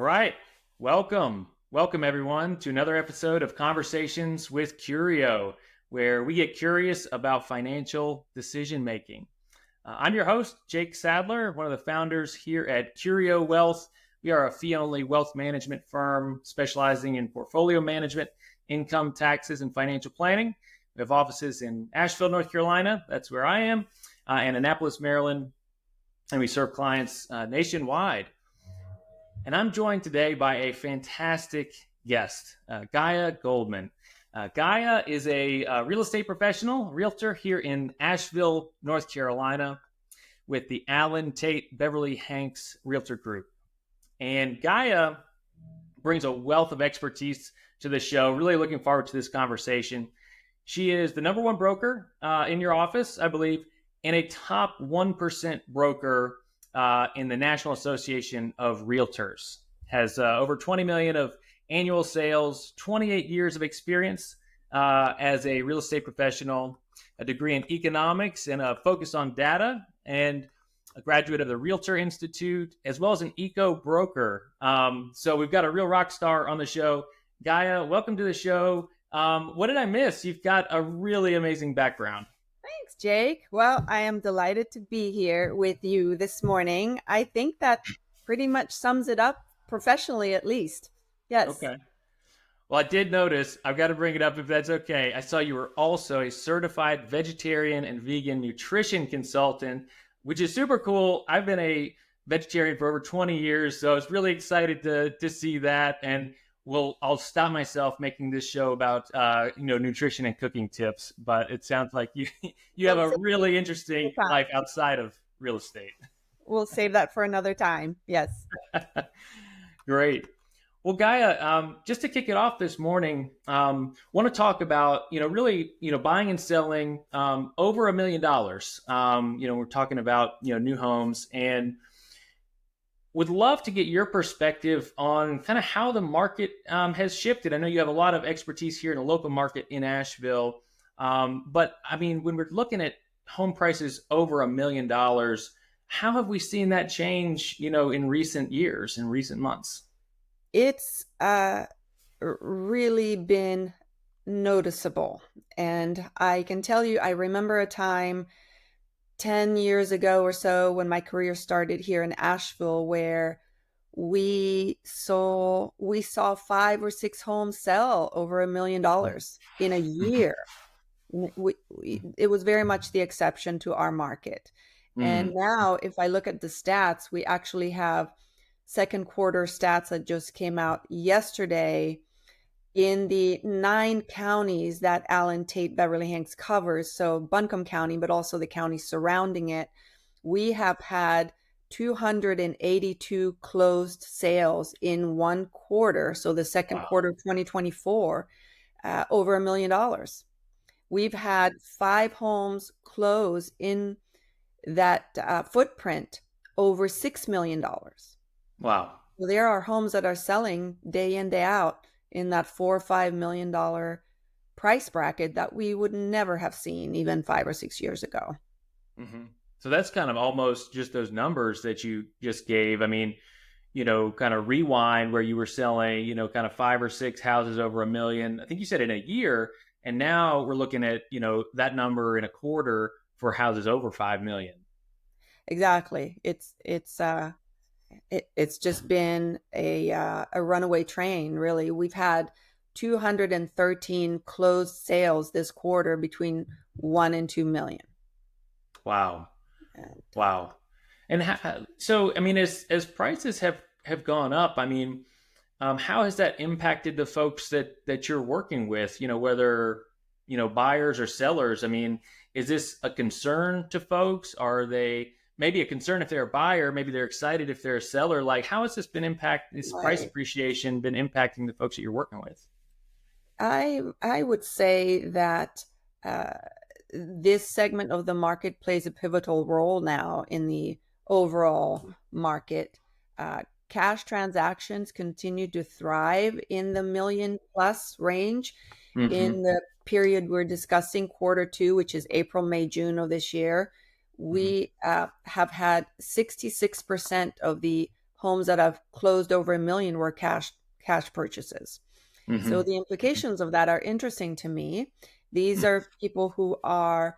All right. Welcome everyone to another episode of Conversations with Curio, where we get curious about financial decision making. I'm your host, Jake Sadler, one of the founders here at Curio Wealth. We are a fee-only wealth management firm specializing in portfolio management, income taxes, and financial planning. We have offices in Asheville, North Carolina. That's where I am, and Annapolis, Maryland, and we serve clients nationwide. And I'm joined today by a fantastic guest, Gaia Goldman. Gaia is a real estate professional, realtor here in Asheville, North Carolina, with the Allen Tate Beverly Hanks Realtor Group. And Gaia brings a wealth of expertise to the show. Really looking forward to this conversation. She is the number one broker in your office, I believe, and a top 1% broker in the National Association of Realtors. Has over 20 million of annual sales, 28 years of experience as a real estate professional, a degree in economics and a focus on data, and a graduate of the Realtor Institute, as well as an eco broker. So we've got a real rock star on the show. Gaia, welcome to the show. What did I miss? You've got a really amazing background. Thanks, Jake. Well, I am delighted to be here with you this morning. I think that pretty much sums it up professionally, at least. Yes. Okay. Well, I did notice, I've got to bring it up if that's okay. I saw you were also a certified vegetarian and vegan nutrition consultant, which is super cool. I've been a vegetarian for over 20 years, so I was really excited to see that. And I'll stop myself making this show about nutrition and cooking tips, but it sounds like you have a really interesting life outside of real estate. We'll save that for another time. Yes. Great. Well, Gaia, just to kick it off this morning, want to talk about, really, buying and selling over $1 million. We're talking about, new homes, and would love to get your perspective on kind of how the market has shifted. I know you have a lot of expertise here in the local market in Asheville. But I mean, when we're looking at home prices over $1 million, how have we seen that change, in recent years, in recent months? It's really been noticeable. And I can tell you, I remember a time 10 years ago or so when my career started here in Asheville where we saw 5 or 6 homes sell over $1 million in a year. It was very much the exception to our market. And now if I look at the stats, we actually have second quarter stats that just came out yesterday. In the 9 counties that Allen Tate Beverly Hanks covers, so Buncombe County, but also the counties surrounding it, we have had 282 closed sales in one quarter. So the second quarter of 2024, over $1 million. We've had 5 homes close in that footprint over $6 million. Wow. So there are homes that are selling day in, day out in that $4 or $5 million price bracket that we would never have seen even 5 or 6 years ago. Mm-hmm. So that's kind of almost just those numbers that you just gave. I mean, kind of rewind where you were selling, kind of 5 or 6 houses over $1 million. I think you said in a year, and now we're looking at, that number in a quarter for houses over 5 million. Exactly. It's just been a runaway train, really. We've had 213 closed sales this quarter between 1 and 2 million. Wow. Wow. And so, I mean, as prices have gone up, I mean, how has that impacted the folks that you're working with, whether, buyers or sellers? I mean, is this a concern to folks? Are they maybe a concern if they're a buyer, maybe they're excited if they're a seller? Like, how has this price appreciation been impacting the folks that you're working with? I would say that this segment of the market plays a pivotal role now in the overall market. Cash transactions continue to thrive in the million plus range. Mm-hmm. In the period we're discussing, quarter 2, which is April, May, June of this year, we have had 66% of the homes that have closed over $1 million were cash purchases. So Mm-hmm. the implications of that are interesting to me. These are people who are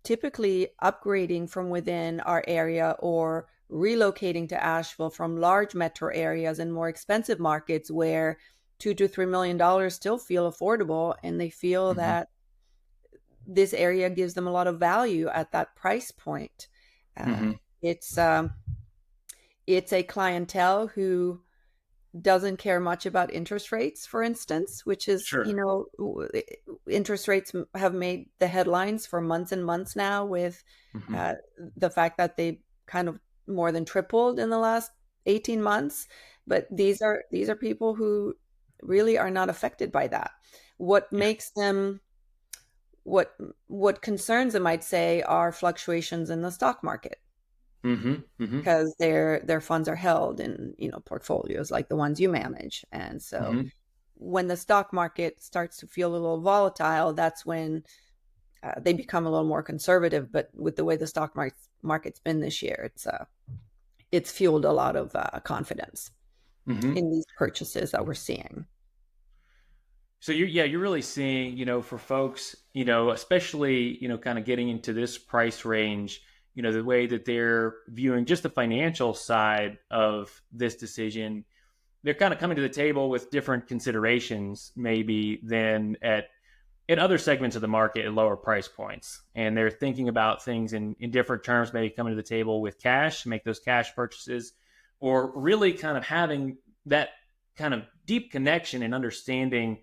typically upgrading from within our area or relocating to Asheville from large metro areas and more expensive markets where $2 to $3 million still feel affordable, and they feel Mm-hmm. that this area gives them a lot of value at that price point. Uh, Mm-hmm. it's it's a clientele who doesn't care much about interest rates, for instance, which is, Sure. interest rates have made the headlines for months and months now with Mm-hmm. uh, the fact that they kind of more than tripled in the last 18 months. But these are people who really are not affected by that. What Yeah. makes them what what concerns them, I'd say, are fluctuations in the stock market Mm-hmm. Mm-hmm. because their funds are held in portfolios like the ones you manage. And so Mm-hmm. when the stock market starts to feel a little volatile, that's when they become a little more conservative. But with the way the stock market's been this year, it's fueled a lot of confidence Mm-hmm. in these purchases that we're seeing. So you're really seeing, for folks, especially, kind of getting into this price range, the way that they're viewing just the financial side of this decision, they're kind of coming to the table with different considerations maybe than at other segments of the market at lower price points. And they're thinking about things in different terms, maybe coming to the table with cash, make those cash purchases, or really kind of having that kind of deep connection and understanding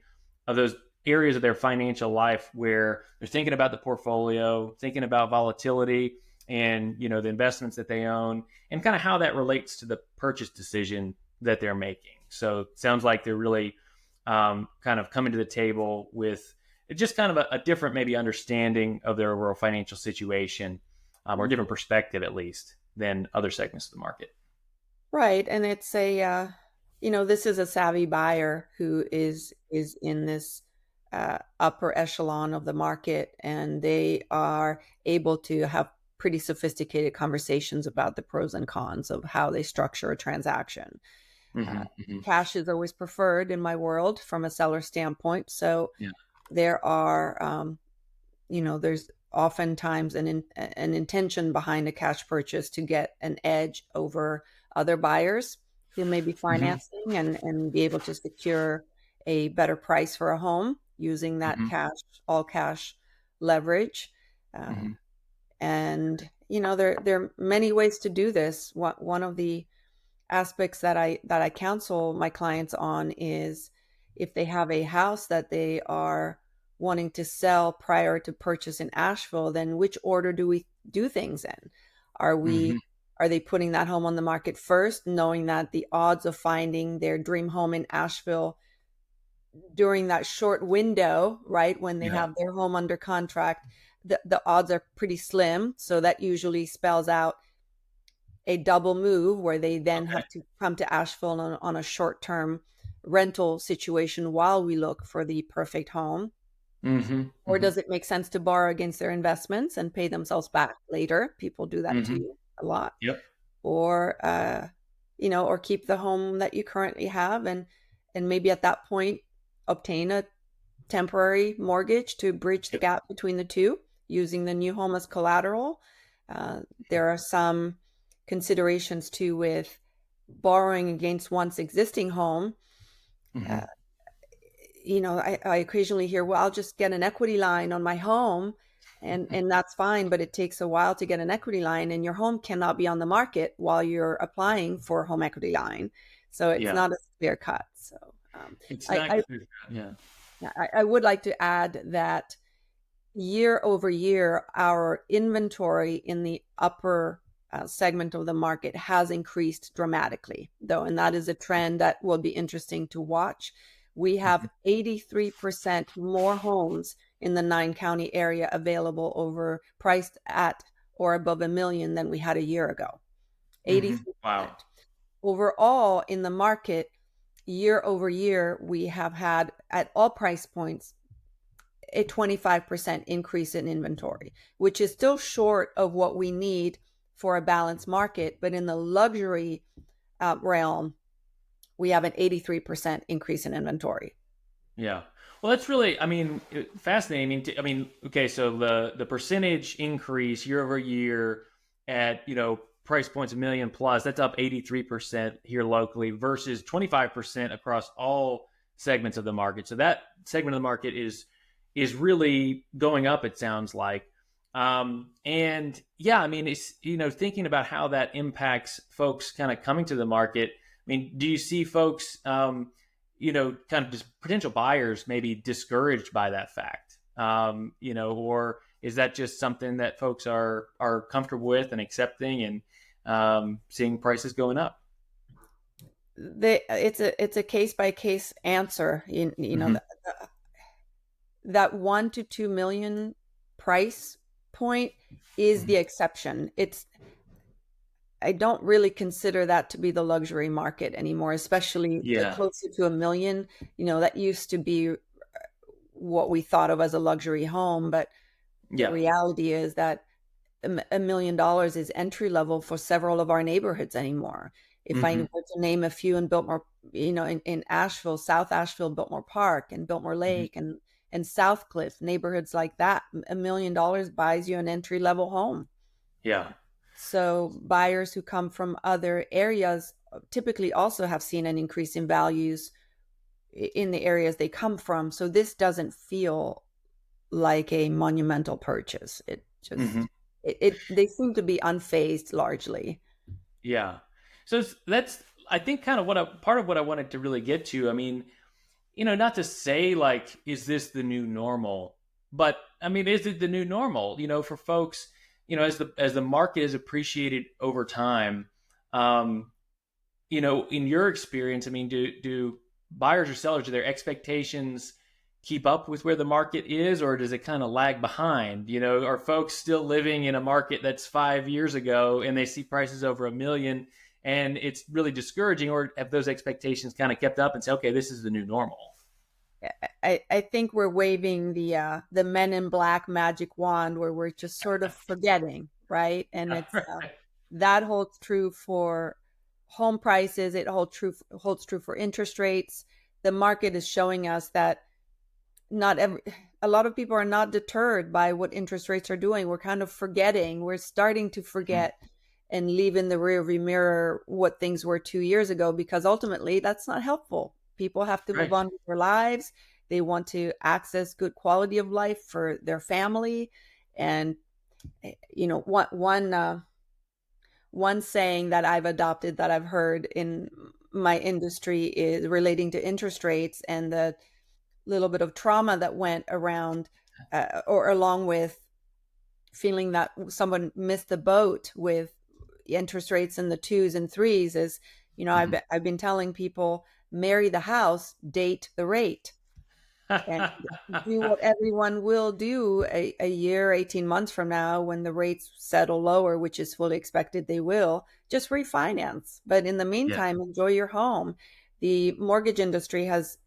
of those areas of their financial life where they're thinking about the portfolio, thinking about volatility and, the investments that they own and kind of how that relates to the purchase decision that they're making. So it sounds like they're really kind of coming to the table with just kind of a different maybe understanding of their overall financial situation, or a different perspective at least than other segments of the market. Right. And it's this is a savvy buyer who is in this upper echelon of the market, and they are able to have pretty sophisticated conversations about the pros and cons of how they structure a transaction. Uh, Mm-hmm, mm-hmm. Cash is always preferred in my world from a seller standpoint. So Yeah. there are, there's oftentimes an intention behind a cash purchase to get an edge over other buyers who may be Mm-hmm, financing and be able to secure a better price for a home using that mm-hmm, all cash leverage. Uh, mm-hmm. and there are many ways to do this. One of the aspects that I counsel my clients on is if they have a house that they are wanting to sell prior to purchase in Asheville, then which order do we do things in? Are Mm-hmm. we are they putting that home on the market first, knowing that the odds of finding their dream home in Asheville during that short window, right, when they Yeah. have their home under contract, the odds are pretty slim. So that usually spells out a double move where they then Okay. have to come to Asheville on a short-term rental situation while we look for the perfect home? Mm-hmm, Or mm-hmm, does it make sense to borrow against their investments and pay themselves back later? People do that mm-hmm. too a lot. Yep. Or or keep the home that you currently have and maybe at that point obtain a temporary mortgage to bridge the Yep. gap between the two using the new home as collateral. There are some considerations too with borrowing against one's existing home. Mm-hmm. Uh, I occasionally hear, well, I'll just get an equity line on my home, and that's fine, but it takes a while to get an equity line, and your home cannot be on the market while you're applying for a home equity line. So it's Yeah. not a clear cut. So It's I, not I, clear. Yeah. I would like to add that year over year, our inventory in the upper segment of the market has increased dramatically, though, and that is a trend that will be interesting to watch. We Mm-hmm. have 83% more homes in the 9 county area available over priced at or above $1 million than we had a year ago. Mm-hmm. 83%. Wow. Overall, in the market, year over year, we have had at all price points a 25% increase in inventory, which is still short of what we need for a balanced market. But in the luxury realm, we have an 83% increase in inventory. Yeah. Well, that's really, I mean, fascinating. I mean, okay, so the percentage increase year over year at, price points a million plus, that's up 83% here locally versus 25% across all segments of the market. So that segment of the market is really going up, it sounds like. And yeah, I mean, it's, thinking about how that impacts folks kind of coming to the market. I mean, do you see folks kind of just potential buyers maybe discouraged by that fact, or is that just something that folks are comfortable with and accepting and seeing prices going up? It's a case by case answer. Mm-hmm. That 1 to 2 million price point is Mm-hmm. the exception. I don't really consider that to be the luxury market anymore, especially Yeah. closer to a million. That used to be what we thought of as a luxury home, but the Yeah. reality is that $1 million is entry level for several of our neighborhoods anymore. If I Mm-hmm. were to name a few in Biltmore, in Asheville, South Asheville, Biltmore Park, and Biltmore Mm-hmm. Lake, and South Cliff, neighborhoods like that, $1 million buys you an entry level home. Yeah. So buyers who come from other areas typically also have seen an increase in values in the areas they come from. So this doesn't feel like a monumental purchase. It Mm-hmm. just they seem to be unfazed largely. Yeah. So that's, I think, kind of part of what I wanted to really get to. I mean, not to say like, is this the new normal? But I mean, is it the new normal? For folks, as the market is appreciated over time, um, in your experience, I mean, do buyers or sellers, do their expectations keep up with where the market is, or does it kind of lag behind? Are folks still living in a market that's 5 years ago and they see prices over a million and it's really discouraging, or have those expectations kind of kept up and say, okay, this is the new normal? I think we're waving the Men in Black magic wand where we're just sort of forgetting, right? And it's that holds true for home prices. It holds true for interest rates. The market is showing us that not every a lot of people are not deterred by what interest rates are doing. We're kind of forgetting. We're starting to Mm-hmm. forget and leave in the rearview mirror what things were 2 years ago, because ultimately that's not helpful. People have to move Right. on with their lives. They want to access good quality of life for their family. And one saying that I've adopted, that I've heard in my industry, is relating to interest rates and the little bit of trauma that went around, or along with feeling that someone missed the boat with interest rates in the twos and threes. Is Mm-hmm. I've been telling people, marry the house, date the rate, and do what everyone will do a year, 18 months from now when the rates settle lower, which is fully expected they will. Just refinance, but in the Yeah. meantime, enjoy your home. The mortgage industry has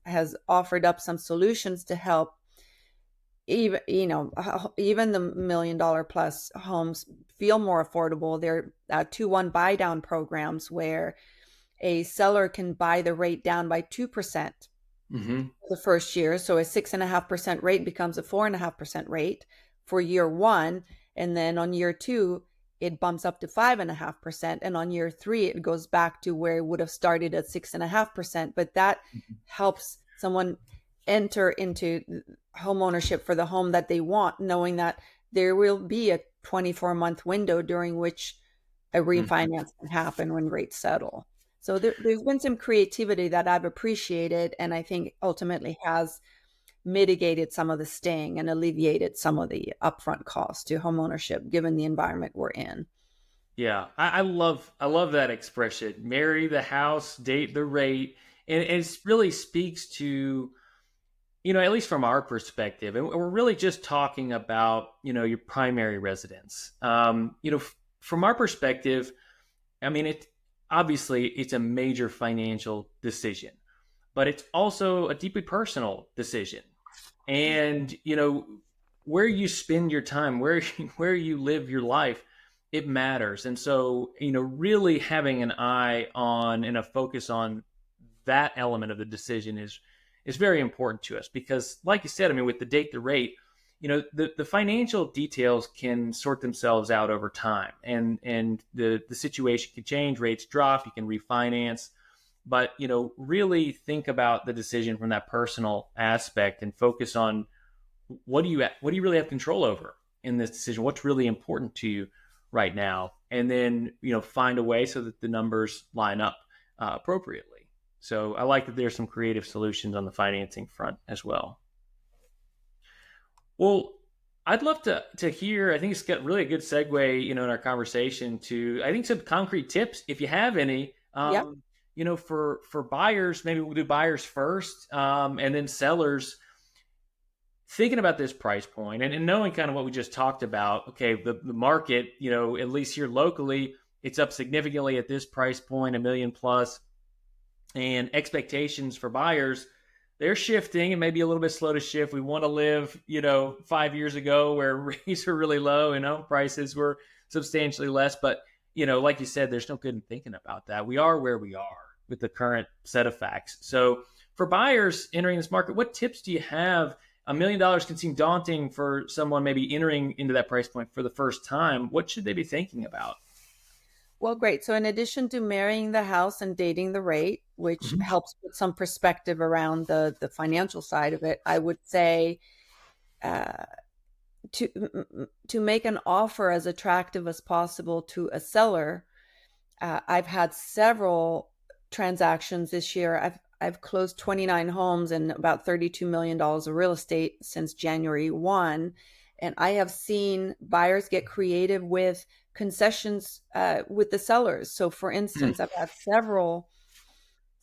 offered up some solutions to help even the $1 million plus homes feel more affordable. There are 2-1 buy down programs where a seller can buy the rate down by 2% Mm-hmm. the first year. So a 6.5% rate becomes a 4.5% rate for year one. And then on year two, it bumps up to 5.5%. And on year three, it goes back to where it would have started at 6.5%. But that helps someone enter into home ownership for the home that they want, knowing that there will be a 24-month window during which a Mm-hmm. refinance can happen when rates settle. So there's been some creativity that I've appreciated, and I think ultimately has mitigated some of the sting and alleviated some of the upfront costs to homeownership, given the environment we're in. Yeah, I love that expression. Marry the house, date the rate, and it really speaks to, at least from our perspective, and we're really just talking about your primary residence. From our perspective, I mean, it's a major financial decision, but it's also a deeply personal decision. And where you spend your time, where where you live your life, it matters. And so, really having an eye on and a focus on that element of the decision is very important to us because, like you said, I mean, with the date, the rate, the financial details can sort themselves out over time, and the situation can change, rates drop, you can refinance, but really think about the decision from that personal aspect and focus on what do you really have control over in this decision, what's really important to you right now, and then find a way so that the numbers line up appropriately. So I like that there's some creative solutions on the financing front as well. Well, I'd love to hear. I think it's got really a good segue, in our conversation to I think some concrete tips if you have any. Yep. For buyers, maybe we'll do buyers first, and then sellers. Thinking about this price point and knowing kind of what we just talked about. Okay, the market, at least here locally, it's up significantly at this price point, a million plus, and expectations for buyers, they're shifting and maybe a little bit slow to shift. We want to live, 5 years ago where rates were really low and home prices were substantially less. But, like you said, there's no good in thinking about that. We are where we are with the current set of facts. So for buyers entering this market, what tips do you have? $1 million can seem daunting for someone maybe entering into that price point for the first time. What should they be thinking about? Well, great. So in addition to marrying the house and dating the rate, which Mhm. helps put some perspective around the financial side of it, I would say uh, to make an offer as attractive as possible to a seller. I've had several transactions this year. I've closed 29 homes and about $32 million of real estate since January 1. And I have seen buyers get creative with concessions with the sellers. So, for Mm. instance, I've had several,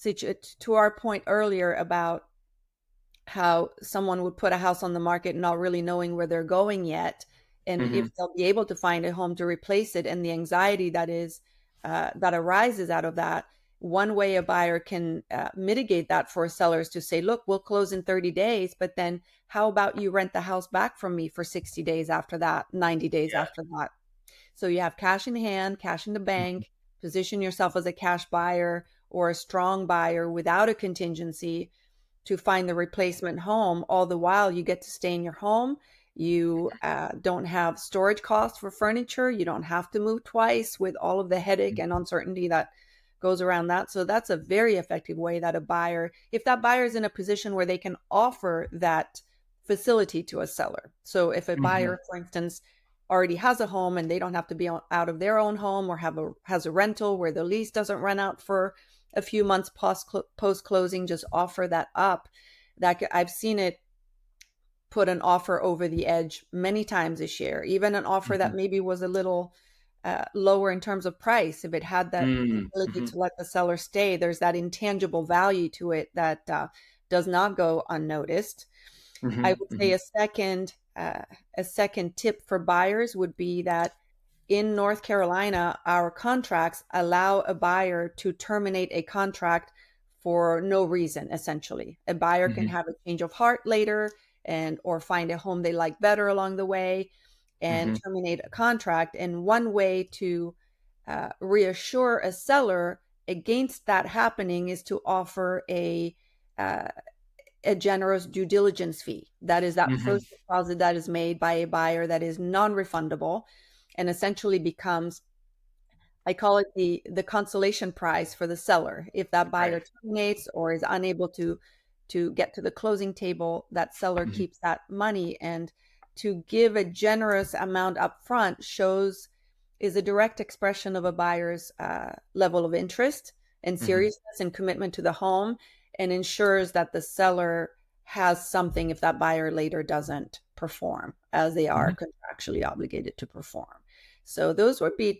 to our point earlier about how someone would put a house on the market not really knowing where they're going yet, and if Mhm. they'll be able to find a home to replace it, and the anxiety that arises out of that. One way a buyer can mitigate that for sellers to say, look, we'll close in 30 days, but then how about you rent the house back from me for 60 days after that, 90 days Yeah. after that? So you have cash in hand, cash in the Mhm. bank, position yourself as a cash buyer or a strong buyer without a contingency to find the replacement home. All the while, you get to stay in your home. You don't have storage costs for furniture. You don't have to move twice with all of the headache and uncertainty that goes around that. So that's a very effective way that a buyer, if that buyer is in a position where they can offer that facility to a seller. So if a Mhm. buyer, for instance, already has a home and they don't have to be out of their own home or has a rental where the lease doesn't run out for a few months post closing, just offer that up. I've seen it put an offer over the edge many times this year, even an offer that Mhm. maybe was a little lower in terms of price. If it had that Mm. ability Mhm. to let the seller stay, there's that intangible value to it that does not go unnoticed. I Mhm. would say Mhm. a second tip for buyers would be that in North Carolina, our contracts allow a buyer to terminate a contract for no reason, essentially. A buyer can Mhm. have a change of heart later and or find a home they like better along the way and Mhm. terminate a contract. And one way to reassure a seller against that happening is to offer uh, a generous due diligence fee. That is that Mhm. first deposit that is made by a buyer that is non-refundable and essentially becomes, I call it the consolation prize for the seller. If that Right. buyer terminates or is unable to get to the closing table, that seller Mhm. keeps that money. And to give a generous amount up front shows is a direct expression of a buyer's level of interest and Mhm. seriousness and commitment to the home, and ensures that the seller has something if that buyer later doesn't perform as they are Mhm. contractually obligated to perform. So those would be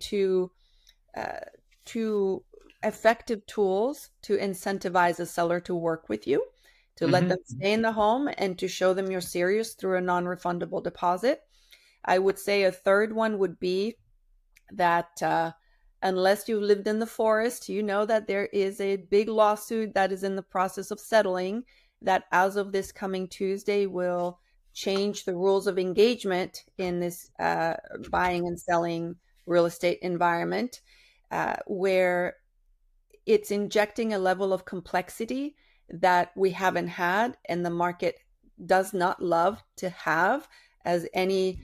uh, two effective tools to incentivize a seller to work with you, to let Mhm. them stay in the home, and to show them you're serious through a non-refundable deposit. I would say a third one would be that unless you've lived in the forest, you know that there is a big lawsuit that is in the process of settling that as of this coming Tuesday will change the rules of engagement in this buying and selling real estate environment, where it's injecting a level of complexity that we haven't had and the market does not love to have. As any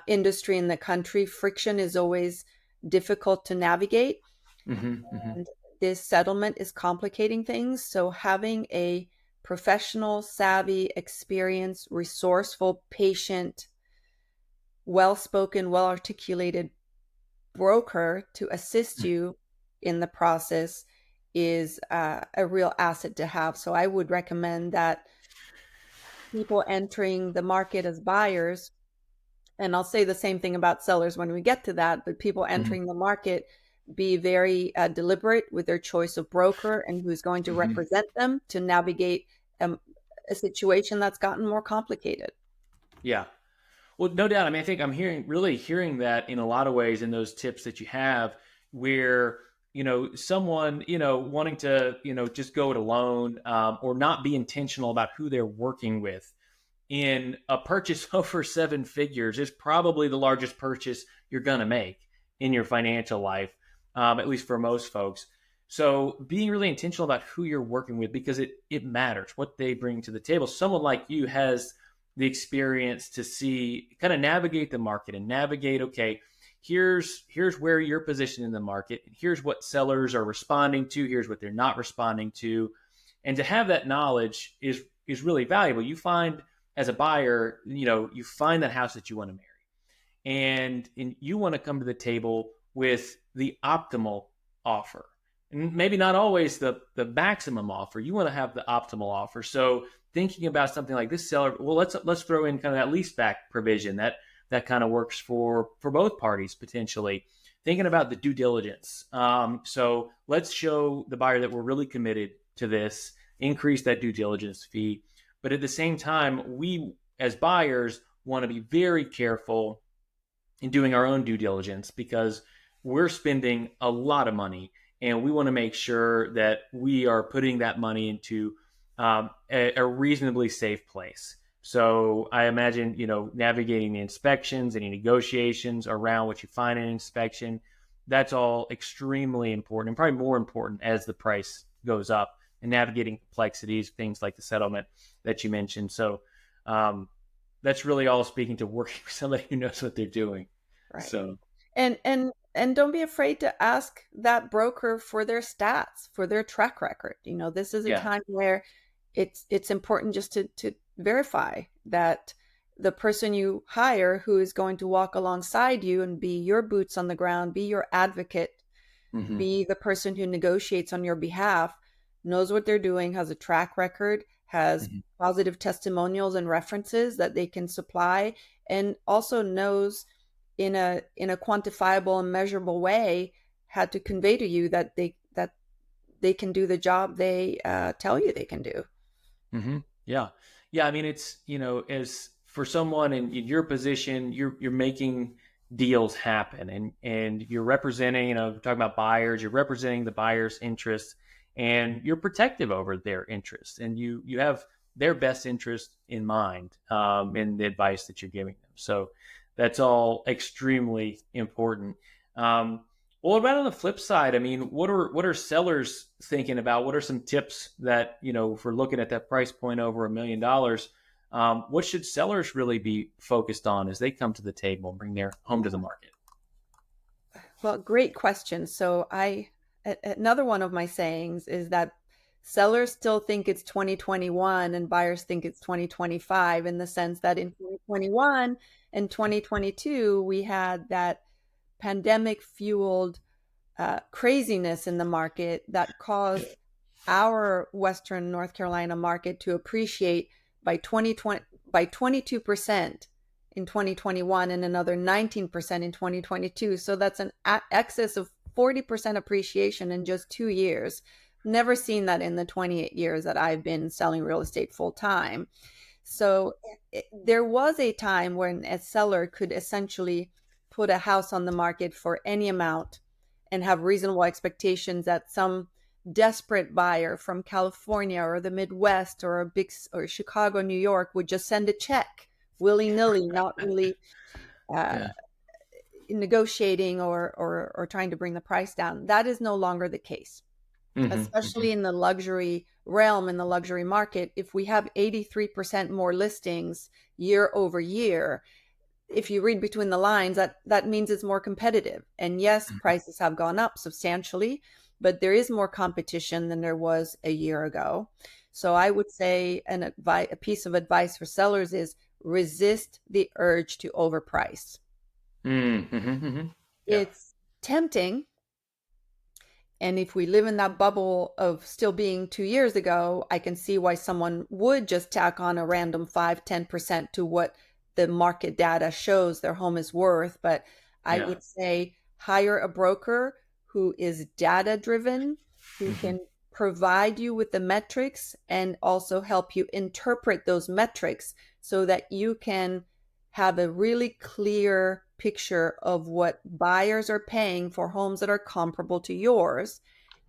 industry in the country, friction is always difficult to navigate. Hmm. Hmm. And this settlement is complicating things. So having a professional, savvy, experienced, resourceful, patient, well spoken, well articulated broker to assist you in the process is a real asset to have. So I would recommend that people entering the market as buyers, and I'll say the same thing about sellers when we get to that, but people Hmm. entering the market be very deliberate with their choice of broker and who's going to Hmm. represent them to navigate um, a situation that's gotten more complicated. Yeah. Well, no doubt. I mean, I think I'm hearing that in a lot of ways in those tips that you have, where someone wanting to just go it alone, or not be intentional about who they're working with in a purchase over seven figures is probably the largest purchase you're going to make in your financial life, at least for most folks. So being really intentional about who you're working with, because it matters what they bring to the table. Someone like you has the experience to see, kind of navigate the market and navigate, okay, here's where you're positioned in the market, and here's what sellers are responding to, here's what they're not responding to. And to have that knowledge is really valuable. You find, as a buyer, you find that house that you want to marry, and you want to come to the table with the optimal offer, and maybe not always the maximum offer. You want to have the optimal offer. So thinking about something like this seller, well, let's throw in kind of that lease back provision that kind of works for both parties potentially. Thinking about the due diligence. So let's show the buyer that we're really committed to this, increase that due diligence fee. But at the same time, we as buyers want to be very careful in doing our own due diligence, because we're spending a lot of money and we want to make sure that we are putting that money into a reasonably safe place. So I imagine, navigating the inspections, any negotiations around what you find in an inspection, that's all extremely important, and probably more important as the price goes up, and navigating complexities, things like the settlement that you mentioned. So that's really all speaking to working with somebody who knows what they're doing. Right. So, And don't be afraid to ask that broker for their stats, for their track record. This is a yeah. time where it's important just to verify that the person you hire, who is going to walk alongside you and be your boots on the ground, be your advocate, Hmm. be the person who negotiates on your behalf, knows what they're doing, has a track record, has Hmm. positive testimonials and references that they can supply, and also knows in a quantifiable and measurable way had to convey to you that they can do the job they tell you they can do. Hmm. Yeah. Yeah. I mean, it's, as for someone in your position, you're making deals happen, and you're representing, talking about buyers, you're representing the buyer's interests, and you're protective over their interests, and you have their best interest in mind, in the advice that you're giving them. So that's all extremely important. Well, what about on the flip side? I mean, what are sellers thinking about? What are some tips that, if we're looking at that price point over $1 million, what should sellers really be focused on as they come to the table and bring their home to the market? Well, great question. So another one of my sayings is that sellers still think it's 2021 and buyers think it's 2025, in the sense that in 2021 and 2022 we had that pandemic fueled craziness in the market that caused our Western North Carolina market to appreciate by 2020 by 22% in 2021 and another 19% in 2022. So that's an excess of 40% appreciation in just 2 years. Never seen that in the 28 years that I've been selling real estate full time. So there was a time when a seller could essentially put a house on the market for any amount and have reasonable expectations that some desperate buyer from California or the Midwest or Chicago, New York would just send a check willy nilly, not really uh, Yeah. negotiating or trying to bring the price down. That is no longer the case, especially in the luxury realm, in the luxury market. If we have 83% more listings year over year, if you read between the lines, that means it's more competitive. And yes, prices have gone up substantially, but there is more competition than there was a year ago. So I would say a piece of advice for sellers is resist the urge to overprice. Yeah. It's tempting. And if we live in that bubble of still being 2 years ago, I can see why someone would just tack on a random 5-10% to what the market data shows their home is worth. But I Yeah. would say hire a broker who is data driven, who can provide you with the metrics and also help you interpret those metrics so that you can have a really clear picture of what buyers are paying for homes that are comparable to yours,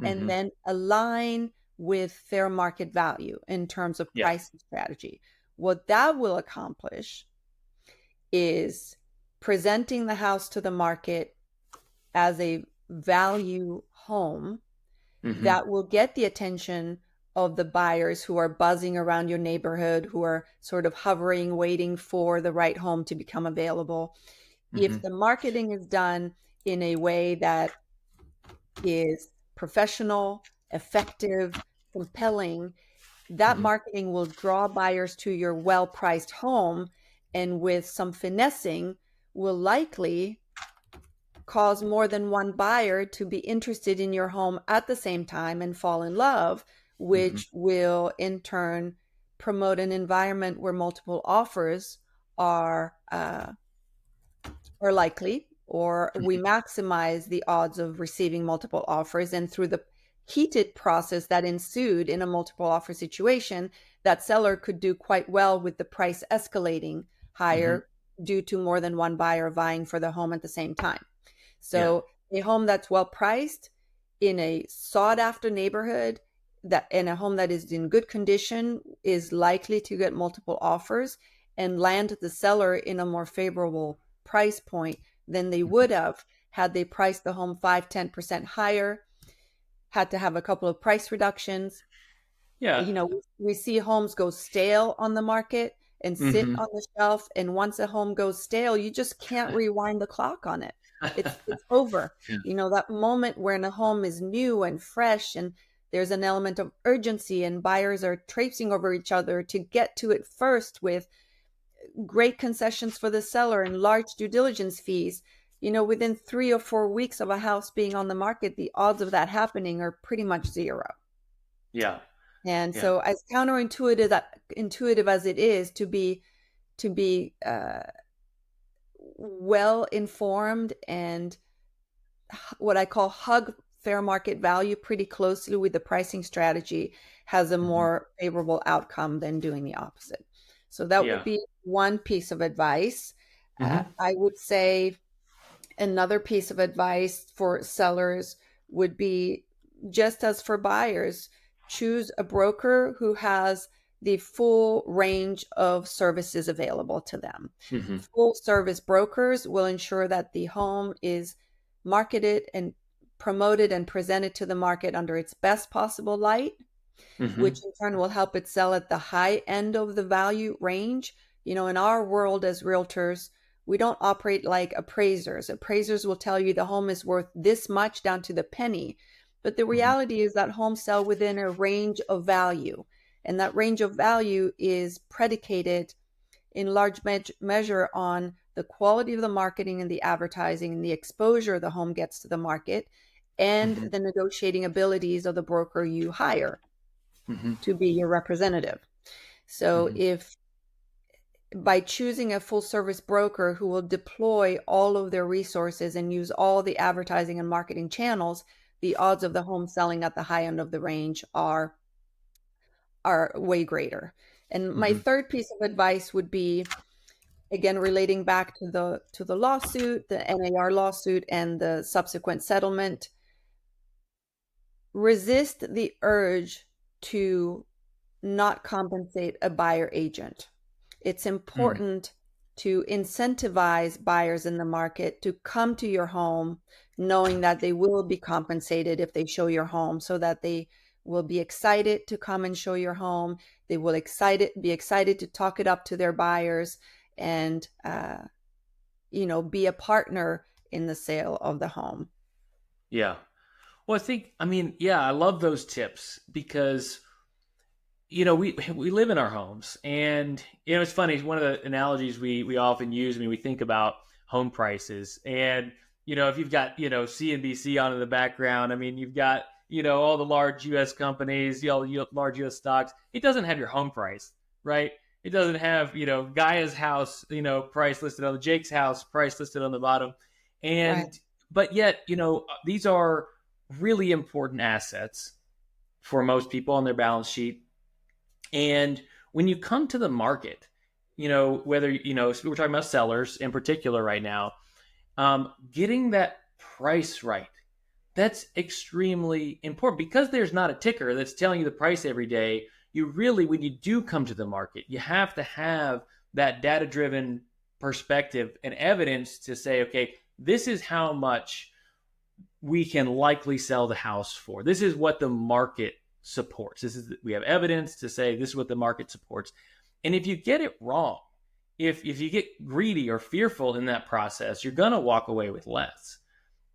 and then align with fair market value in terms of Yeah. pricing strategy. What that will accomplish is presenting the house to the market as a value home that will get the attention of the buyers who are buzzing around your neighborhood, who are sort of hovering, waiting for the right home to become available. If the marketing is done in a way that is professional, effective, compelling, that marketing will draw buyers to your well-priced home, and with some finessing will likely cause more than one buyer to be interested in your home at the same time and fall in love, which will in turn promote an environment where multiple offers are likely, or we maximize the odds of receiving multiple offers. And through the heated process that ensued in a multiple offer situation, that seller could do quite well with the price escalating higher due to more than one buyer vying for the home at the same time. Yeah. So a home that's well priced in a sought after neighborhood, that in a home that is in good condition, is likely to get multiple offers and land the seller in a more favorable price point than they would have had they priced the home 5-10% higher, had to have a couple of price reductions. Yeah. We see homes go stale on the market and sit on the shelf, and once a home goes stale, you just can't rewind the clock on it. It's over. That moment when a home is new and fresh and there's an element of urgency and buyers are traipsing over each other to get to it first with great concessions for the seller and large due diligence fees. Within 3 or 4 weeks of a house being on the market, the odds of that happening are pretty much zero. Yeah. And Yeah. so, as intuitive as it is to be well informed and what I call hug fair market value pretty closely with the pricing strategy, has a more favorable outcome than doing the opposite. So that would Yeah. be one piece of advice. I would say another piece of advice for sellers would be, just as for buyers, choose a broker who has the full range of services available to them. Full service brokers will ensure that the home is marketed and promoted and presented to the market under its best possible light, which in turn will help it sell at the high end of the value range. In our world as realtors, we don't operate like appraisers. Appraisers will tell you the home is worth this much down to the penny. But the reality is that homes sell within a range of value. And that range of value is predicated in large measure on the quality of the marketing and the advertising and the exposure the home gets to the market, and the negotiating abilities of the broker you hire to be your representative. So if by choosing a full service broker who will deploy all of their resources and use all the advertising and marketing channels, the odds of the home selling at the high end of the range are way greater. And my third piece of advice would be, again, relating back to the lawsuit, the NAR lawsuit and the subsequent settlement, resist the urge to not compensate a buyer agent. It's important to incentivize buyers in the market to come to your home, knowing that they will be compensated if they show your home, so that they will be excited to come and show your home. They will be excited to talk it up to their buyers and, be a partner in the sale of the home. Yeah. Well, yeah, I love those tips because we live in our homes, and it's funny. One of the analogies we often use. I mean, we think about home prices, and if you've got CNBC on in the background, I mean, you've got all the large U.S. companies, all the large U.S. stocks. It doesn't have your home price, right? It doesn't have Gaia's house, price listed on the Jake's house price listed on the bottom, Right. and but yet these are really important assets for most people on their balance sheet. And when you come to the market, whether, we're talking about sellers in particular right now, getting that price right, that's extremely important because there's not a ticker that's telling you the price every day. You really, when you do come to the market, you have to have that data driven perspective and evidence to say, okay, this is how much we can likely sell the house for. This is what the market supports. We have evidence to say this is what the market supports. And if you get it wrong, if you get greedy or fearful in that process, you're going to walk away with less,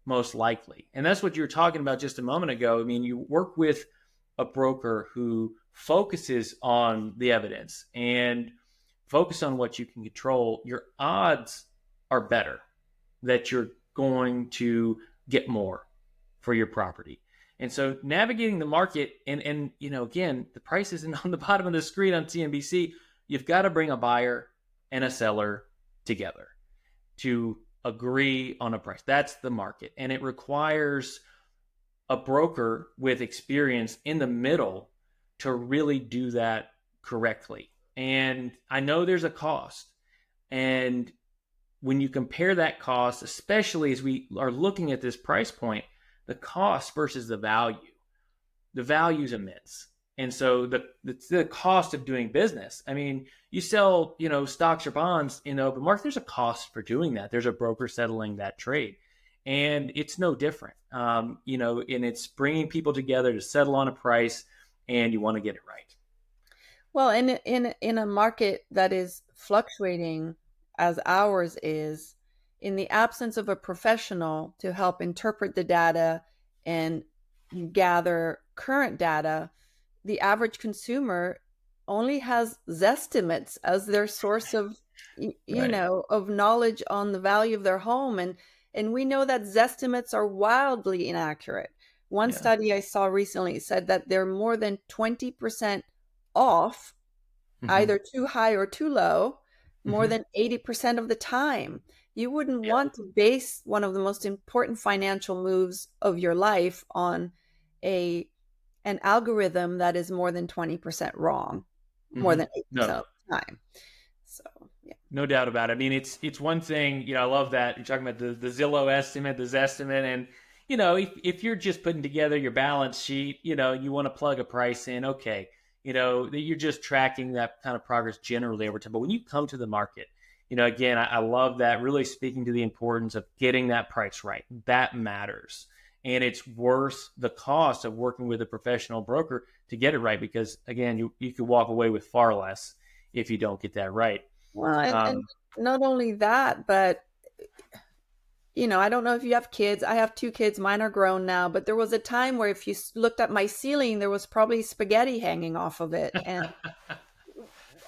most likely. And that's what you were talking about just a moment ago. I mean, you work with a broker who focuses on the evidence and focus on what you can control. Your odds are better that you're going to get more for your property. And so navigating the market, and again, the price isn't on the bottom of the screen on CNBC. You've got to bring a buyer and a seller together to agree on a price. That's the market. And it requires a broker with experience in the middle to really do that correctly. And I know there's a cost. And when you compare that cost, especially as we are looking at this price point, the cost versus the value is immense. And so the cost of doing business, I mean, you sell, stocks or bonds in the open market, there's a cost for doing that. There's a broker settling that trade. And it's no different, and it's bringing people together to settle on a price, and you want to get it right. Well, in a market that is fluctuating as ours is, in the absence of a professional to help interpret the data and gather current data, the average consumer only has Zestimates as their source of Right. of knowledge on the value of their home, and we know that Zestimates are wildly inaccurate. One Yeah. study I saw recently said that they're more than 20% off, Mm-hmm. either too high or too low, more Mm-hmm. than 80% of the time. You wouldn't Yeah. want to base one of the most important financial moves of your life on a an algorithm that is more than 20% wrong, more Mm-hmm. than No. 80% of the time. So, yeah. No doubt about it. I mean, it's one thing, I love that you're talking about the Zillow estimate, the Zestimate, and if you're just putting together your balance sheet, you want to plug a price in, okay, you're just tracking that kind of progress generally over time. But when you come to the market, again, I love that, really speaking to the importance of getting that price right. That matters. And it's worth the cost of working with a professional broker to get it right, because again, you could walk away with far less if you don't get that right. Well, and Um, not only that, but I don't know if you have kids. I have two kids. Mine are grown now, but there was a time where if you looked at my ceiling, there was probably spaghetti hanging off of it. And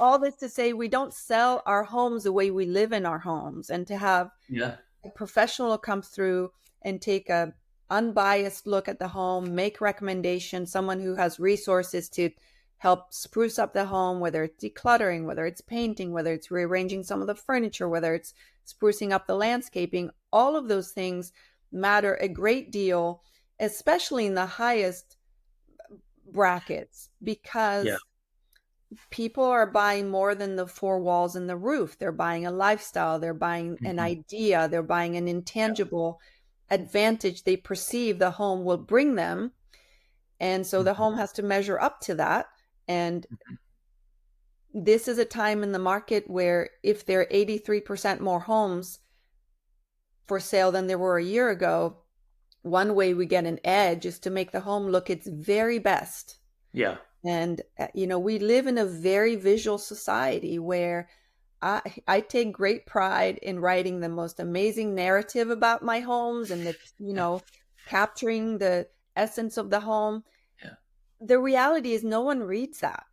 all this to say, we don't sell our homes the way we live in our homes. And to have yeah. a professional come through and take a unbiased look at the home, make recommendations, someone who has resources to help spruce up the home, whether it's decluttering, whether it's painting, whether it's rearranging some of the furniture, whether it's sprucing up the landscaping, all of those things matter a great deal, especially in the highest brackets, Yeah. because people are buying more than the four walls and the roof. They're buying a lifestyle, they're buying an Mhm. idea, they're buying an intangible advantage they perceive the home will bring them. And so the Mhm. home has to measure up to that. And Mhm. this is a time in the market where if there are 83% more homes for sale than there were a year ago, one way we get an edge is to make the home look its very best. Yeah. And, we live in a very visual society where I take great pride in writing the most amazing narrative about my homes and capturing the essence of the home. Yeah. The reality is no one reads that.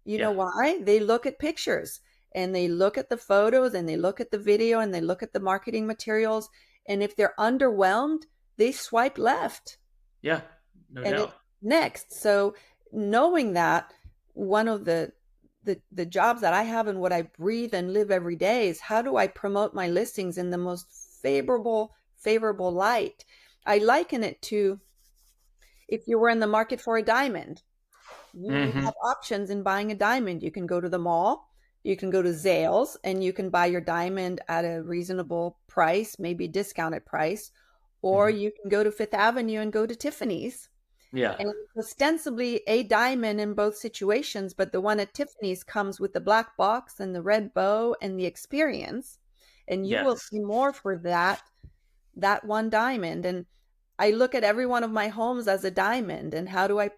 You know Yeah. why? They look at pictures and they look at the photos and they look at the video and they look at the marketing materials. And if they're underwhelmed, they swipe left Yeah. No and it's doubt. next. So knowing that, one of the jobs that I have and what I breathe and live every day is how do I promote my listings in the most favorable light? I liken it to if you were in the market for a diamond. You Hmm. have options in buying a diamond. You can go to the mall, you can go to Zales, and you can buy your diamond at a reasonable price, maybe discounted price, or Hmm. you can go to Fifth Avenue and go to Tiffany's. Yeah. And it's ostensibly a diamond in both situations, but the one at Tiffany's comes with the black box and the red bow and the experience. And you will Yes. see more for that one diamond. And I look at every one of my homes as a diamond, and how do I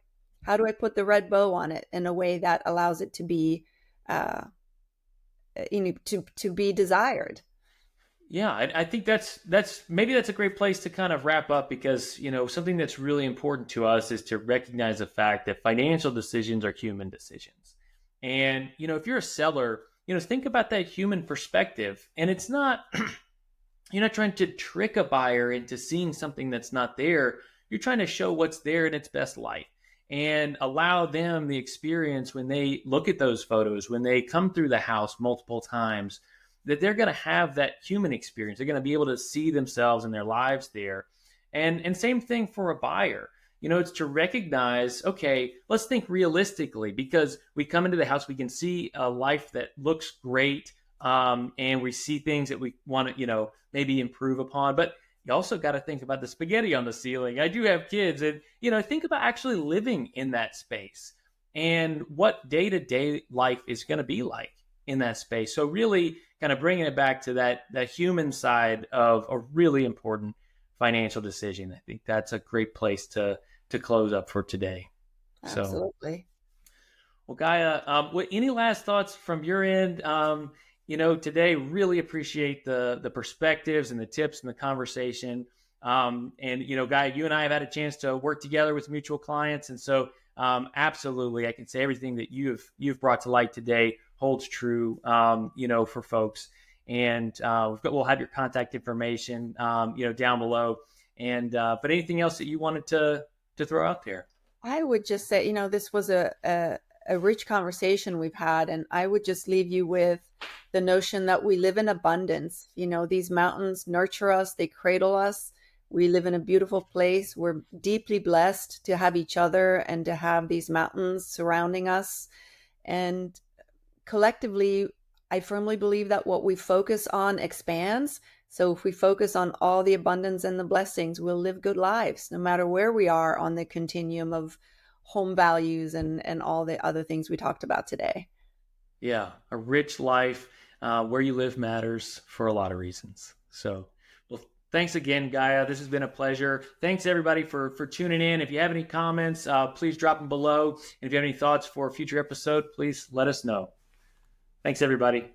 put the red bow on it in a way that allows it to be uh to be desired. Yeah, I think that's a great place to kind of wrap up because something that's really important to us is to recognize the fact that financial decisions are human decisions, and if you're a seller, think about that human perspective, and it's not you're not trying to trick a buyer into seeing something that's not there. You're trying to show what's there in its best light and allow them the experience when they look at those photos, when they come through the house multiple times, that they're going to have that human experience. They're going to be able to see themselves and their lives there. And same thing for a buyer. It's to recognize, okay, let's think realistically because we come into the house, we can see a life that looks great, and we see things that we want to, maybe improve upon. But you also got to think about the spaghetti on the ceiling. I do have kids, and think about actually living in that space and what day to day life is going to be like in that space. So really, kind of bringing it back to that human side of a really important financial decision. I think that's a great place to close up for today. So. Absolutely. Well, Gaia, any last thoughts from your end? Today really appreciate the perspectives and the tips and the conversation. And Gaia, you and I have had a chance to work together with mutual clients, and so absolutely, I can say everything that you've brought to light today holds true. For folks, and we'll have your contact information, down below. And but anything else that you wanted to throw out there? I would just say, this was a rich conversation we've had, and I would just leave you with the notion that we live in abundance. These mountains nurture us, they cradle us. We live in a beautiful place. We're deeply blessed to have each other and to have these mountains surrounding us. And collectively, I firmly believe that what we focus on expands. So if we focus on all the abundance and the blessings, we'll live good lives, no matter where we are on the continuum of home values and all the other things we talked about today. Yeah, a rich life. Where you live matters for a lot of reasons. So, well, thanks again, Gaia. This has been a pleasure. Thanks everybody for tuning in. If you have any comments, please drop them below. And if you have any thoughts for a future episode, please let us know. Thanks, everybody.